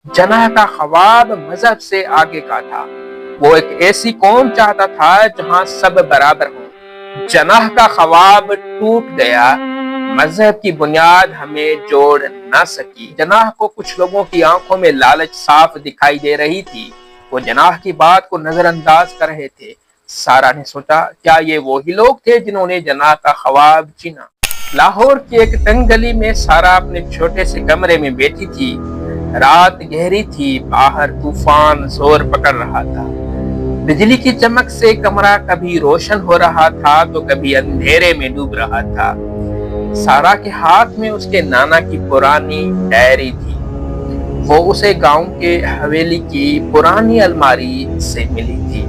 जनाह का ख्वाब मजहब से आगे का था। वो एक ऐसी कौम चाहता था जहां सब बराबर हों। जनाह का ख्वाब टूट गया, मजहब की बुनियाद हमें जोड़ ना सकी। जनाह को कुछ लोगों की आंखों में लालच साफ दिखाई दे रही थी। वो जनाह की बात को नजरअंदाज कर रहे थे। सारा ने सोचा, क्या ये वही लोग थे जिन्होंने जनाह का ख्वाब चुना? लाहौर की एक तंग गली में सारा अपने छोटे से कमरे में बैठी थी। रात गहरी थी, बाहर तूफान जोर पकड़ रहा था। बिजली की चमक से कमरा कभी रोशन हो रहा था तो कभी अंधेरे में डूब रहा था। सारा के हाथ में उसके नाना की पुरानी डायरी थी। वो उसे गांव के हवेली की पुरानी अलमारी से मिली थी।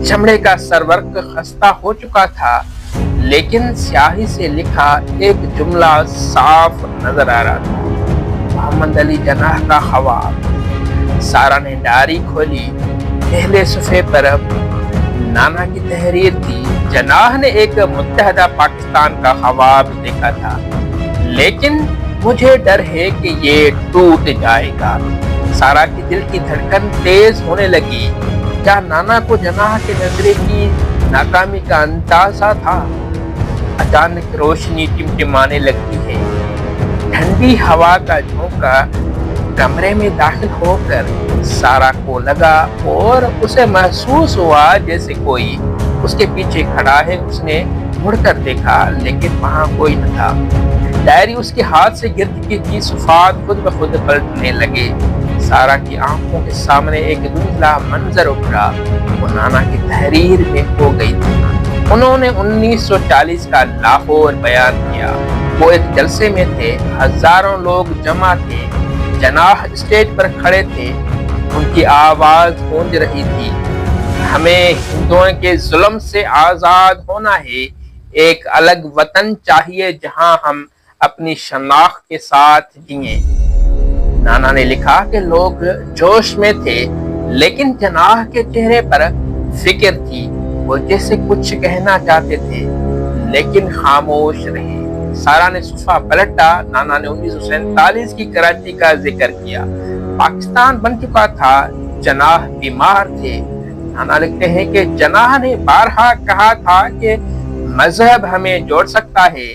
चमड़े का सरवर्क खस्ता हो चुका था, लेकिन स्याही से लिखा एक जुमला साफ नजर आ रहा था, मोहम्मद अली जनाह का ख्वाब। सारा ने डायरी खोली। पहले सफ़े पर नाना की तहरीर थी। जनाह ने एक मुत्तहदा पाकिस्तान का ख्वाब देखा था, लेकिन मुझे डर है कि ये टूट जाएगा। सारा की दिल की धड़कन तेज होने लगी। क्या नाना को जनाह के नजरे की नाकामी का अंदाजा था? अचानक रोशनी टिमटिमाने लगती है। ठंडी हवा का झोंका कमरे में दाखिल होकर सारा को लगा और उसे महसूस हुआ जैसे कोई उसके पीछे खड़ा है। उसने मुड़कर देखा, लेकिन वहां कोई न था। डायरी उसके हाथ से गिर चुकी थी। सुफात खुद ब खुद पलटने लगे। सारा की आंखों के सामने एक धुंधला मंजर उभरा। वो नाना की तहरीर में हो गई थी। उन्होंने 1940 का लाहौर बयान किया। वो एक जलसे में थे, हजारों लोग जमा थे। जनाह स्टेज पर खड़े थे। उनकी आवाज गूंज रही थी, हमें हिंदुओं के जुल्म से आजाद होना है। एक अलग वतन चाहिए जहां हम अपनी शनाख्त के साथ जिए। नाना ने लिखा कि लोग जोश में थे, लेकिन जनाह के चेहरे पर फिक्र थी। वो जैसे कुछ कहना चाहते थे, लेकिन खामोश रहे। सारा ने सुफा पलटा। नाना ने 1947 की कराची का जिक्र किया। पाकिस्तान बन चुका था, जनाह बीमार थे। नाना लिखते हैं कि जनाह ने बारहा कहा था कि मजहब हमें जोड़ सकता है,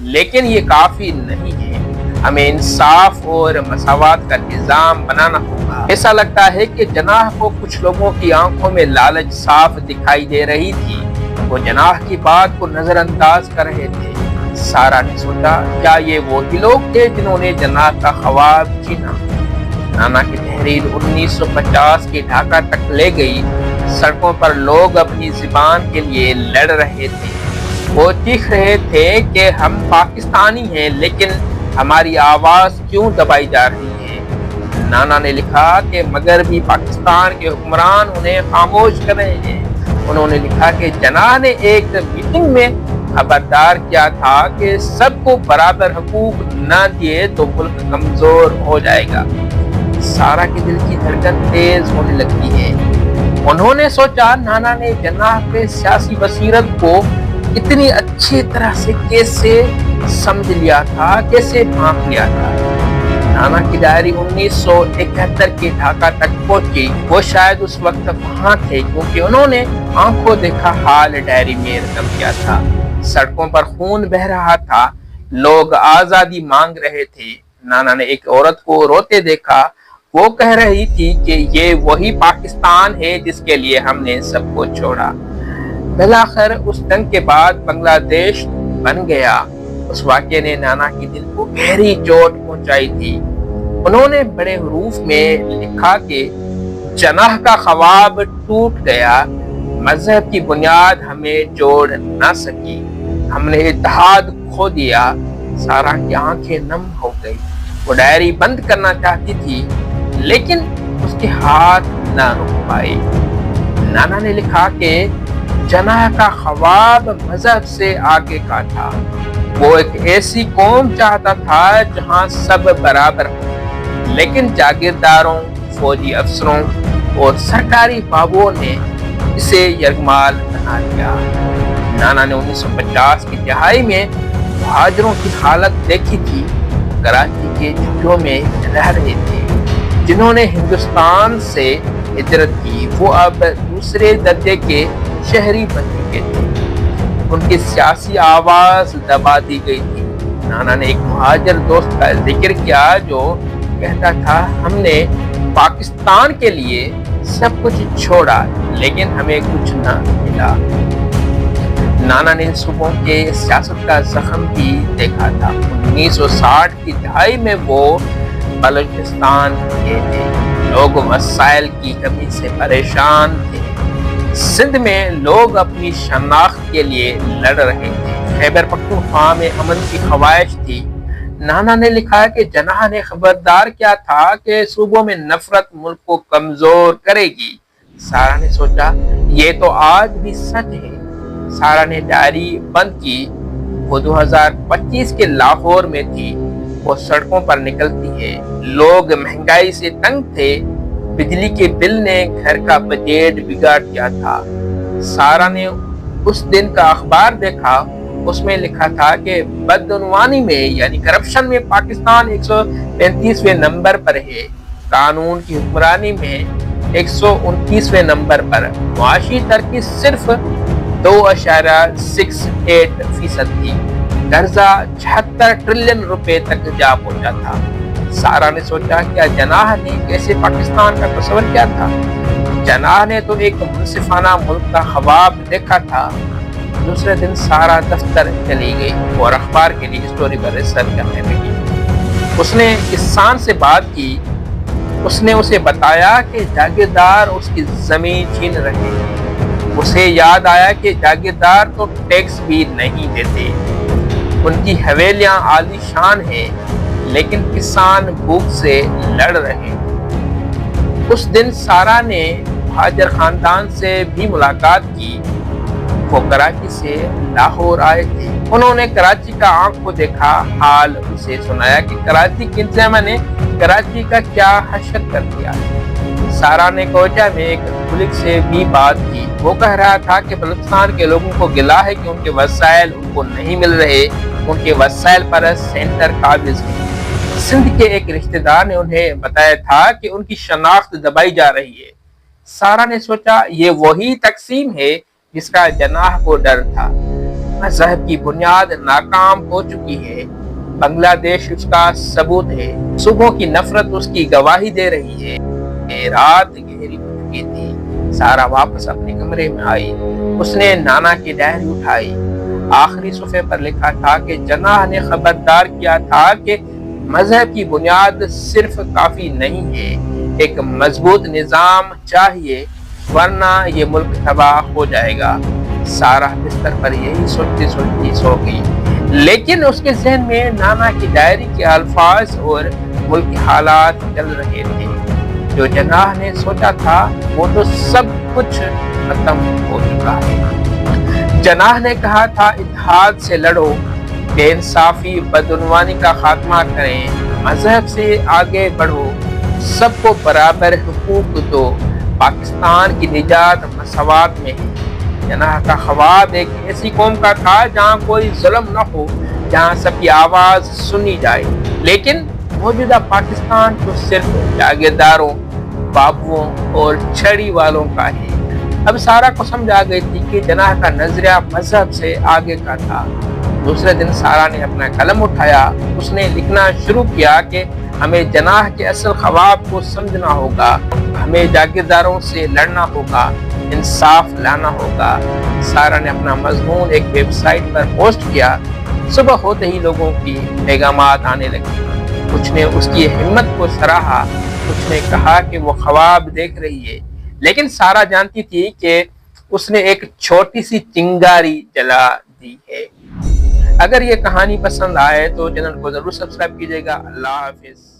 लेकिन ये काफी नहीं है। हमें इंसाफ और मसावत का निजाम बनाना होगा। ऐसा लगता है कि जनाह को कुछ लोगों की आंखों में लालच साफ दिखाई दे रही थी। वो जनाह की बात को नजरअंदाज कर रहे थे। सारा ने सोचा, क्या ये वही लोग थे जिन्होंने जनाह का ख्वाब चुना? नाना की तहरीर 1950 के ढाका तक ले गई। सड़कों पर लोग अपनी जुबान के लिए लड़ रहे थे। वो चीख रहे थे कि हम पाकिस्तानी हैं, लेकिन हमारी आवाज क्यों दबाई जा रही है? नाना ने लिखा कि मगरबी पाकिस्तान के हुक्मरान उन्हें खामोश कर रहे हैं। उन्होंने लिखा कि जनाह ने एक मीटिंग में खबरदार किया था कि सबको बराबर हकूक न दिए तो मुल्क कमजोर हो जाएगा। सारा के दिल की धड़कन तेज होने लगती है। उन्होंने सोचा, नाना ने जनाह के सियासी बसीरत को इतनी अच्छी तरह से कैसे समझ लिया था, कैसे भांप लिया था। नाना की डायरी 1971 के ढाका तक पहुंची। वो शायद उस वक्त वहां थे क्योंकि उन्होंने आंखों देखा हाल डायरी में रकम किया था। सड़कों पर खून बह रहा था, लोग आजादी मांग रहे थे। नाना ने एक औरत को रोते देखा। वो कह रही थी कि ये वही पाकिस्तान है जिसके लिए हमने सबको छोड़ा। बिलाखिर उस जंग के बाद बांग्लादेश बन गया। उस वाक़े ने नाना की दिल को गहरी चोट पहुंचाई थी। उन्होंने बड़े हरूफ में लिखा कि जनाह का ख्वाब टूट गया, मजहब की बुनियाद हमें जोड़ ना सकी, हमने इत्तेहाद खो दिया। सारा की आंखें नम हो गई। वो डायरी बंद करना चाहती थी, लेकिन उसके हाथ ना रुक पाए। नाना ने लिखा कि जनाह का ख्वाब मजहब से आगे का था। वो एक ऐसी कौम चाहता था जहां सब बराबर हो, लेकिन जागीरदारों, फौजी अफसरों और सरकारी बाबुओं ने इसे यरगमाल बना दिया। नाना ने 1950 की दहाई में मुहाजिरों की हालत देखी थी। कराची के झुग्गियों में रह रहे थे, جنہوں نے ہندوستان سے ہجرت کی وہ اب دوسرے درجے کے شہری بن چکے تھے، ان کی سیاسی آواز دبا دی گئی تھی۔ نانا نے ایک مہاجر دوست کا ذکر کیا جو کہتا تھا ہم نے پاکستان کے لیے سب کچھ چھوڑا لیکن ہمیں کچھ نہ ملا۔ نانا نے صوبوں کے سیاست کا زخم بھی دیکھا تھا۔ 1960 کی دہائی میں وہ بلوچستان گئے تھے، لوگ وسائل کی کمی سے پریشان تھے، سندھ میں لوگ اپنی شناخت کے لیے لڑ رہے تھے، خیبر پختونخوا میں امن کی خواہش تھی۔ نانا نے لکھا کہ جناح نے خبردار کیا تھا کہ صوبوں میں نفرت ملک کو کمزور کرے گی۔ سارا نے سوچا یہ تو آج بھی سچ ہے۔ سارا نے ڈائری بند کی، وہ 2025 کے لاہور میں تھی، وہ سڑکوں پر نکلتی ہے، لوگ مہنگائی سے تنگ تھے، بجلی کے بل نے گھر کا بجٹ بگاڑ دیا تھا۔ سارا نے اس دن کا اخبار دیکھا، اس میں لکھا تھا کہ بدعنوانی میں یعنی کرپشن میں پاکستان 135ویں نمبر پر ہے، قانون کی حکمرانی میں 129ویں نمبر پر، معاشی ترقی صرف 2.68% تھی، قرضہ 76 ٹریلین روپے تک جا پہنچا تھا۔ سارا نے سوچا کیا جناح نے کیسے پاکستان کا تصور کیا تھا؟ جناح نے تو ایک منصفانہ ملک کا خواب دیکھا تھا۔ دوسرے دن سارا دفتر چلی گئی اور اخبار کے لیے اسٹوری پر ریسرچ کرنے لگی۔ اس نے کسان سے بات کی، اس نے اسے بتایا کہ جاگیردار اس کی زمین چھین رہے ہیں۔ اسے یاد آیا کہ جاگیردار تو ٹیکس بھی نہیں دیتے، ان کی حویلیاں عالی شان ہیں لیکن کسان بھوک سے لڑ رہے ہیں۔ اس دن سارا نے مہاجر خاندان سے بھی ملاقات کی، وہ کراچی سے لاہور آئے تھے۔ انہوں نے کراچی کا آنکھ کو دیکھا حال اسے سنایا کہ کراچی کی انتظامیہ نے کراچی کا کیا حشر کر دیا۔ سارا نے کوئٹہ میں ایک ملک سے بھی بات کی، وہ کہہ رہا تھا کہ بلوچستان کے لوگوں کو گلہ ہے کہ ان کے وسائل ان کو نہیں مل رہے، ان کے وسائل پر سینٹر قابض ہے۔ سندھ کے ایک رشتہ دار نے انہیں بتایا تھا کہ ان کی شناخت دبائی جا رہی ہے۔ سارا نے سوچا یہ وہی تقسیم ہے جس کا جناح کو ڈر تھا۔ مذہب کی بنیاد ناکام ہو چکی ہے، بنگلہ دیش اس کا ثبوت ہے، صوبوں کی نفرت اس کی گواہی دے رہی ہے۔ رات گہری ہو چکی تھی، سارا واپس اپنے کمرے میں آئی، اس نے نانا کی ڈائری اٹھائی۔ آخری صفحے پر لکھا تھا کہ جناح نے خبردار کیا تھا کہ مذہب کی بنیاد صرف کافی نہیں ہے، ایک مضبوط نظام چاہیے ورنہ یہ ملک تباہ ہو جائے گا۔ سارا بستر پر یہی سوچتی سوچتی سو گئی، لیکن اس کے ذہن میں نانا کی ڈائری کے الفاظ اور ملک کے حالات چل رہے تھے۔ جو جناح نے سوچا تھا وہ تو سب کچھ ختم ہو چکا ہے۔ جناح نے کہا تھا اتحاد سے لڑو، بے انصافی بدعنوانی کا خاتمہ کریں، مذہب سے آگے بڑھو، سب کو برابر حقوق دو، پاکستان کی نجات مساوات میں ہے۔ جناح کا خواب ایک ایسی قوم کا تھا جہاں کوئی ظلم نہ ہو، جہاں سب کی آواز سنی جائے، لیکن موجودہ پاکستان تو صرف جاگیرداروں، بابوؤں اور چھڑی والوں کا ہے۔ اب سارا کو سمجھ آ گئی تھی کہ جناح کا نظریہ مذہب سے آگے کا تھا۔ دوسرے دن سارا نے اپنا قلم اٹھایا، اس نے لکھنا شروع کیا کہ ہمیں جناح کے اصل خواب کو سمجھنا ہوگا، ہمیں جاگیرداروں سے لڑنا ہوگا، انصاف لانا ہوگا۔ سارا نے اپنا مضمون ایک ویب سائٹ پر پوسٹ کیا، صبح ہوتے ہی لوگوں کی پیغامات آنے لگی، کچھ نے اس کی ہمت کو سراہا، کچھ نے کہا کہ وہ خواب دیکھ رہی ہے، لیکن سارا جانتی تھی کہ اس نے ایک چھوٹی سی چنگاری جلا دی ہے۔ اگر یہ کہانی پسند آئے تو چینل کو ضرور سبسکرائب کیجیے گا۔ اللہ حافظ۔